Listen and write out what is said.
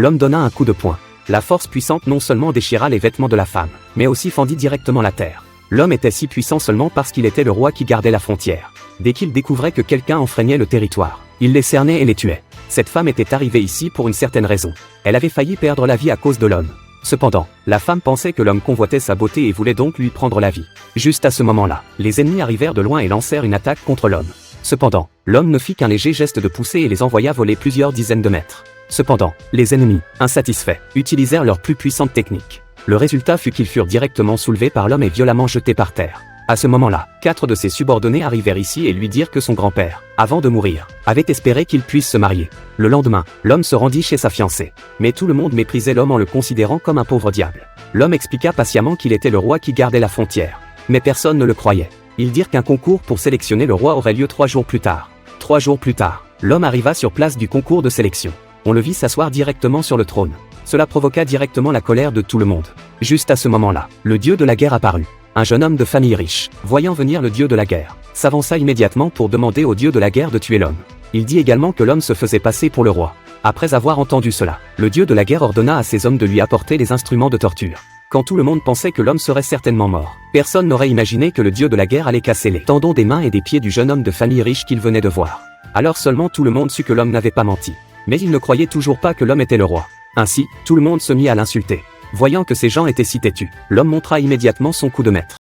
L'homme donna un coup de poing. La force puissante non seulement déchira les vêtements de la femme, mais aussi fendit directement la terre. L'homme était si puissant seulement parce qu'il était le roi qui gardait la frontière. Dès qu'il découvrait que quelqu'un enfreignait le territoire, il les cernait et les tuait. Cette femme était arrivée ici pour une certaine raison. Elle avait failli perdre la vie à cause de l'homme. Cependant, la femme pensait que l'homme convoitait sa beauté et voulait donc lui prendre la vie. Juste à ce moment-là, les ennemis arrivèrent de loin et lancèrent une attaque contre l'homme. Cependant, l'homme ne fit qu'un léger geste de poussée et les envoya voler plusieurs dizaines de mètres. Cependant, les ennemis, insatisfaits, utilisèrent leur plus puissante technique. Le résultat fut qu'ils furent directement soulevés par l'homme et violemment jetés par terre. À ce moment-là, 4 de ses subordonnés arrivèrent ici et lui dirent que son grand-père, avant de mourir, avait espéré qu'il puisse se marier. Le lendemain, l'homme se rendit chez sa fiancée. Mais tout le monde méprisait l'homme en le considérant comme un pauvre diable. L'homme expliqua patiemment qu'il était le roi qui gardait la frontière. Mais personne ne le croyait. Ils dirent qu'un concours pour sélectionner le roi aurait lieu 3 jours plus tard. 3 jours plus tard, l'homme arriva sur place du concours de sélection. On le vit s'asseoir directement sur le trône. Cela provoqua directement la colère de tout le monde. Juste à ce moment-là, le dieu de la guerre apparut. Un jeune homme de famille riche, voyant venir le dieu de la guerre, s'avança immédiatement pour demander au dieu de la guerre de tuer l'homme. Il dit également que l'homme se faisait passer pour le roi. Après avoir entendu cela, le dieu de la guerre ordonna à ses hommes de lui apporter les instruments de torture. Quand tout le monde pensait que l'homme serait certainement mort, personne n'aurait imaginé que le dieu de la guerre allait casser les tendons des mains et des pieds du jeune homme de famille riche qu'il venait de voir. Alors seulement tout le monde sut que l'homme n'avait pas menti. Mais il ne croyait toujours pas que l'homme était le roi. Ainsi, tout le monde se mit à l'insulter. Voyant que ces gens étaient si têtus, l'homme montra immédiatement son coup de maître.